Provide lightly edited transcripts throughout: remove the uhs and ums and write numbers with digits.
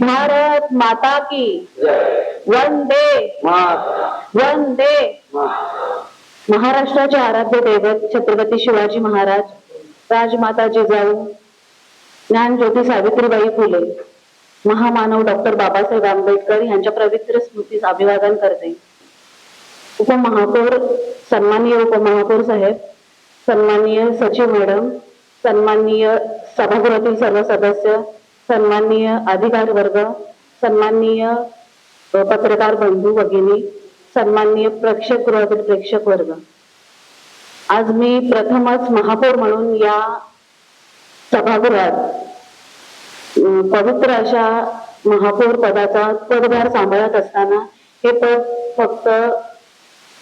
भारत माता की वंदे वंदे। महाराष्ट्राचे आराध्य दैवत छत्रपती शिवाजी महाराज, राजमाता जिजाऊ, ज्ञानज्योती सावित्रीबाई फुले, महामानव डॉक्टर बाबासाहेब आंबेडकर यांच्या पवित्र स्मृतीस अभिवादन करते। उपमहापौर, सन्माननीय उपमहापौर साहेब, सन्माननीय सचिव मॅडम, सन्माननीय सभागृहातील सर्व सदस्य, सन्माननीय अधिकारी वर्ग, सन्माननीय पत्रकार बंधू भगिनी, सन्माननीय प्रेक्षकगृहातील प्रेक्षक वर्ग, आज मी प्रथमच महापौर म्हणून या सभागृहात पवित्र अशा महापौर पदाचा पदभार सांभाळत असताना हे पद फक्त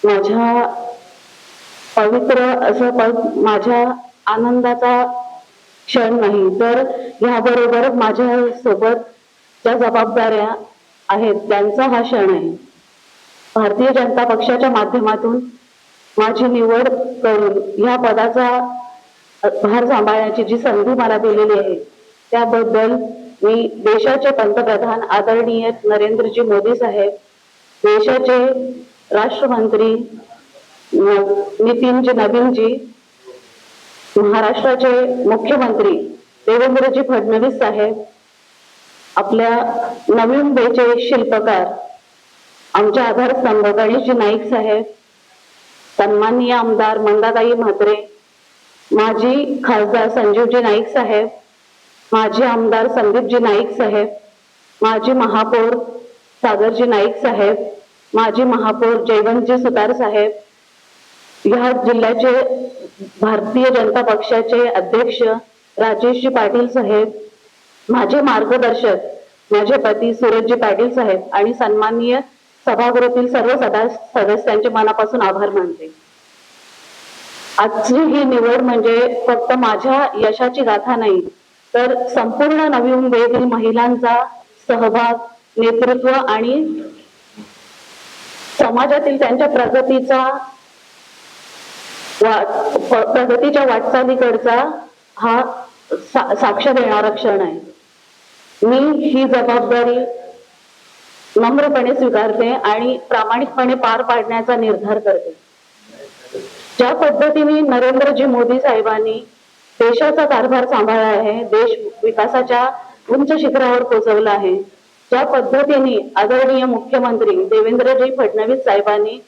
माझ्या पवित्र असं पद माझ्या आनंदाचा क्षण नाही, तर याबरोबर माझ्या सोबत ज्या जबाबदाऱ्या आहेत त्यांचा हा क्षण आहे। भारतीय जनता पक्षाच्या माध्यमातून माझी निवड करून या पदाचा भार सांभाळण्याची जी संधी मला दिलेली आहे त्याबद्दल मी देशाचे पंतप्रधान आदरणीय नरेंद्रजी मोदी साहेब, देशाचे राष्ट्रमंत्री नितीनजी नवीनजी, महाराष्ट्राचे मुख्यमंत्री देवेंद्रजी फडणवीस साहेब, आपल्या नवी मुंबईचे शिल्पकार आमच्या आधारस्तंभ गणेशजी नाईक साहेब, सन्माननीय आमदार मंदाताई म्हात्रे, माजी खासदार संजीवजी नाईक साहेब, माजी आमदार संदीपजी नाईक साहेब, माजी महापौर सागरजी नाईक साहेब, माजी महापौर जयवंतजी सुतार साहेब, या जिल्ह्याचे भारतीय जनता पक्षाचे अध्यक्ष राजेशजी पाटील साहेब, माझे मार्गदर्शक माझे पती सूरजजी पाटील साहेब आणि सन्माननीय सभागृहातील सर्व सदस्यांचे मनापासून आभार मानते। आजची ही निवड म्हणजे फक्त माझ्या यशाची गाथा नाही, तर संपूर्ण नवी मुंबईतील महिलांचा सहभाग, नेतृत्व आणि समाजातील त्यांच्या प्रगतीच्या वाटचालीकडचा हा साक्ष देणारा क्षण आहे। मी ही जबाबदारी नम्रपणे स्वीकारते आणि प्रामाणिकपणे पार पाडण्याचा निर्धार करते। ज्या पद्धतीने नरेंद्रजी मोदी साहेबांनी देशाचा कारभार सांभाळला आहे, देश विकासाच्या उंच शिखरावर पोहोचवला आहे, ज्या पद्धतीने आदरणीय मुख्यमंत्री देवेंद्रजी फडणवीस साहेबांनी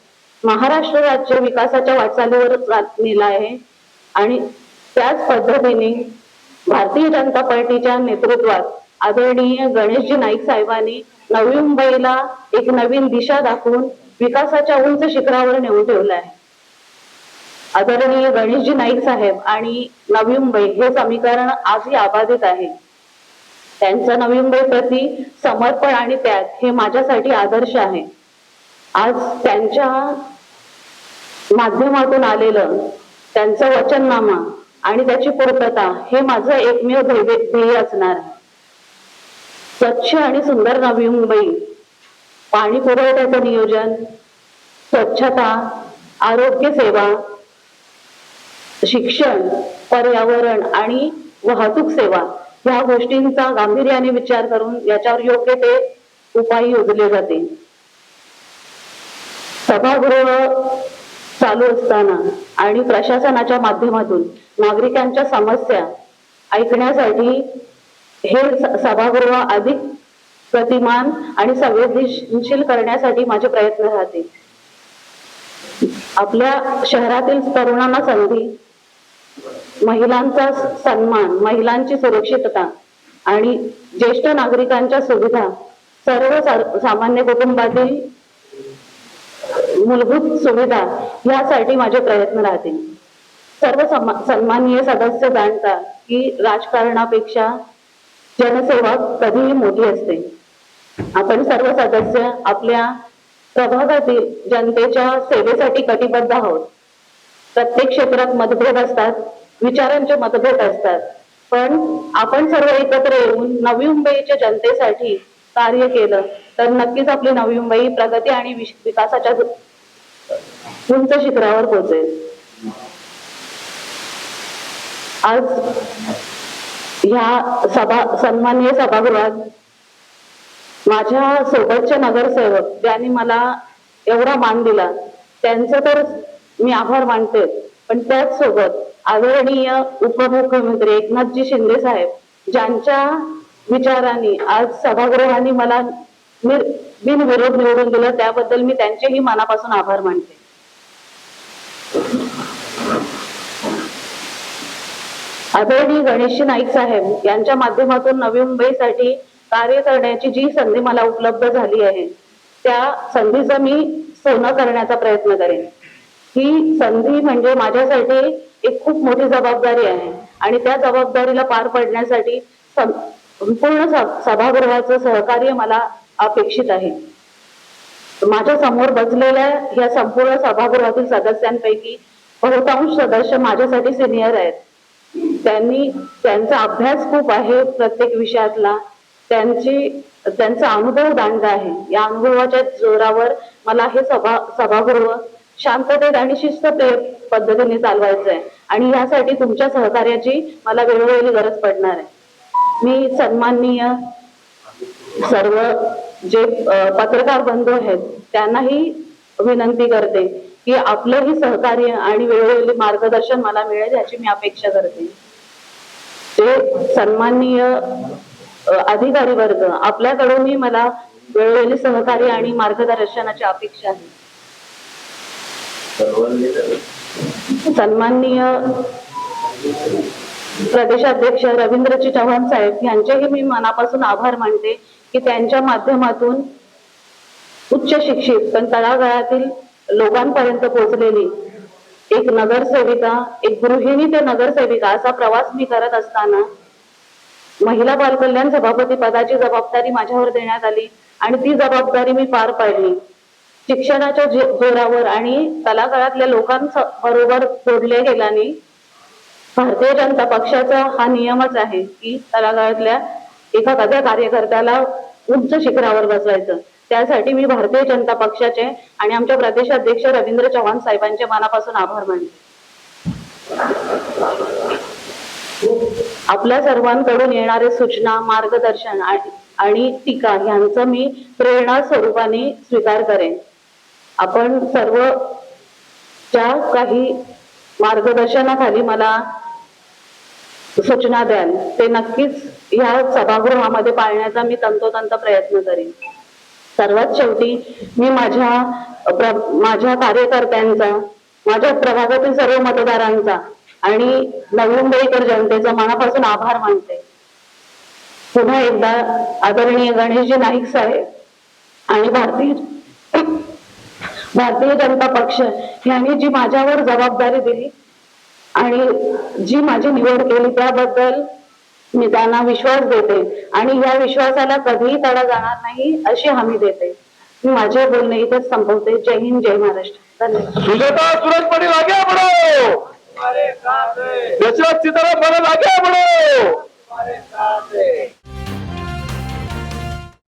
महाराष्ट्र राज्य विकासाच्या वाटचालीवर नेला आहे आणि त्याच पद्धतीने भारतीय जनता पार्टीच्या नेतृत्वात आदरणीय गणेशजी नाईक साहेबांनी नवी मुंबईला एक नवीन दिशा दाखवून विकासाच्या उंच शिखरावर नेऊन ठेवलं आहे। आदरणीय गणेशजी नाईक साहेब आणि नवी मुंबई हे समीकरण आजही अबाधित आहे। त्यांचं नवी मुंबई प्रति समर्पण आणि त्याग हे माझ्यासाठी आदर्श आहे। आज त्यांच्या माध्यमातून आलेलं त्यांचं वचननामा आणि त्याची पूर्तता हे माझं एकमेव ध्येय असणार आहे। स्वच्छ आणि सुंदर नवी मुंबई, पाणी पुरवठ्याचं नियोजन, स्वच्छता, आरोग्य सेवा, शिक्षण, पर्यावरण आणि वाहतूक सेवा या गोष्टींचा गांभीर्याने विचार करून याच्यावर योग्य ते उपाय योजले जाते। सभागृह चालू असताना आणि प्रशासनाच्या माध्यमातून नागरिकांच्या समस्या ऐकण्यासाठी हे सभागृह अधिक गतिमान आणि संवेदनशील करण्यासाठी माझे प्रयत्न राहतील। आपल्या शहरातील तरुणांना संधी, महिलांचा सन्मान, महिलांची सुरक्षितता आणि ज्येष्ठ नागरिकांच्या सुविधा, सर्व सामान्य कुटुंबातील मूलभूत सुविधा यासाठी माझे प्रयत्न राहतील। सर्व सन्माननीय सदस्य जाणतात की राजकारणापेक्षा जनसेवा कधीही मोठी असते। आपण सर्व सदस्य आपल्या प्रभागातील जनतेच्या सेवेसाठी कटिबद्ध आहोत। प्रत्येक क्षेत्रात मतभेद असतात, विचारांचे मतभेद असतात, पण आपण सर्व एकत्र येऊन नवी मुंबईच्या जनतेसाठी कार्य केलं तर नक्कीच आपली नवी मुंबई प्रगती आणि विकासाच्या उंच शिखरावर पोहोचेल। आज ह्या सन्माननीय सभागृहात माझ्या सोबतचे नगरसेवक ज्यांनी मला एवढा मान दिला त्यांचं तर मी आभार मानते, पण त्याच सोबत आदरणीय उपमुख्यमंत्री एकनाथजी शिंदे साहेब ज्यांच्या विचारांनी आज सभागृहाने मला बिनविरोध निवडून दिलं, त्याबद्दल मी त्यांचेही मनापासून आभार मानते. आदरणीय गणेशजी नाईक साहेब यांच्या माध्यमातून नवी मुंबईसाठी कार्य करण्याची जी संधी मला उपलब्ध झाली आहे त्या संधीचं मी सोनं करण्याचा प्रयत्न करेन. ही संधी म्हणजे माझ्यासाठी एक खूप मोठी जबाबदारी आहे आणि त्या जबाबदारीला पार पाडण्यासाठी संपूर्ण सभागृहाचं सहकार्य मला अपेक्षित आहे. माझ्या समोर बसलेल्या या संपूर्ण सभागृहातील सदस्यांपैकी बहुतांश सदस्य माझ्यासाठी सिनियर आहेत. त्यांचा अभ्यास खूप आहे प्रत्येक विषयातला, त्यांचा अनुभव दांड आहे. या अनुभवाच्या जोरावर मला हे सभागृह शांततेत आणि शिस्तप्रिय पद्धतीने चालवायचं आहे आणि यासाठी तुमच्या सहकार्याची मला वेळोवेळी गरज पडणार आहे. मी सन्माननीय सर्व जे पत्रकार बंधू आहेत त्यांनाही विनंती करते की आपलंही सहकार्य आणि वेळोवेळी मार्गदर्शन मला मिळेल याची मी अपेक्षा करते. ते सन्माननीय अधिकारी वर्ग आपल्याकडूनही मला वेळोवेळी सहकार्य आणि मार्गदर्शनाची अपेक्षा आहे. सन्माननीय प्रदेशाध्यक्ष रवींद्रजी चव्हाण साहेब यांचेही मी मनापासून आभार मानते की त्यांच्या माध्यमातून उच्च शिक्षित पण तळागाळातील लोकांपर्यंत पोहोचलेली एक नगरसेविका, एक गृहिणी ते नगरसेविका असा प्रवास मी करत असताना महिला बालकल्याण सभापती पदाची जबाबदारी माझ्यावर देण्यात आली आणि ती जबाबदारी मी पार पाडली. शिक्षणाच्या जोरावर आणि तळागाळातल्या लोकांबरोबर जोडल्या गेल्याने भारतीय जनता पक्षाचा हा नियमच आहे की तळागाळातल्या एखाद्या कार्यकर्त्याला उंच शिखरावर बसवायचं. त्यासाठी मी भारतीय जनता पक्षाचे आणि आमच्या प्रदेशाध्यक्ष रवींद्र चव्हाण साहेबांचे मनापासून आभार मानते. आपल्या सर्वांकडून येणारे सूचना, मार्गदर्शन आणि टीका यांचं मी प्रेरणा स्वरूपाने स्वीकार करेन. आपण सर्व ज्या काही मार्गदर्शनाखाली मला सूचना द्याल ते नक्कीच या सभागृहामध्ये पाळण्याचा मी तंतोतंत प्रयत्न करेन. सर्वात शेवटी मी माझ्या कार्यकर्त्यांचा, माझ्या प्रभागातील सर्व मतदारांचा आणि नवी मुंबईकर जनतेचा मनापासून आभार मानते. पुन्हा एकदा आदरणीय गणेशजी नाईक साहेब आणि भारतीय जनता पक्ष यांनी जी माझ्यावर जबाबदारी दिली आणि जी माझी निवड केली त्याबद्दल मी त्यांना विश्वास देते आणि या विश्वासाला कधीही तडा जाणार नाही अशी हमी देते. मी माझे बोलणे इथेच संपवते. जय हिंद, जय महाराष्ट्र. धन्यवाद. सुजाता सूरज पाटील आगे बढ़ो. यशवंत सीताराम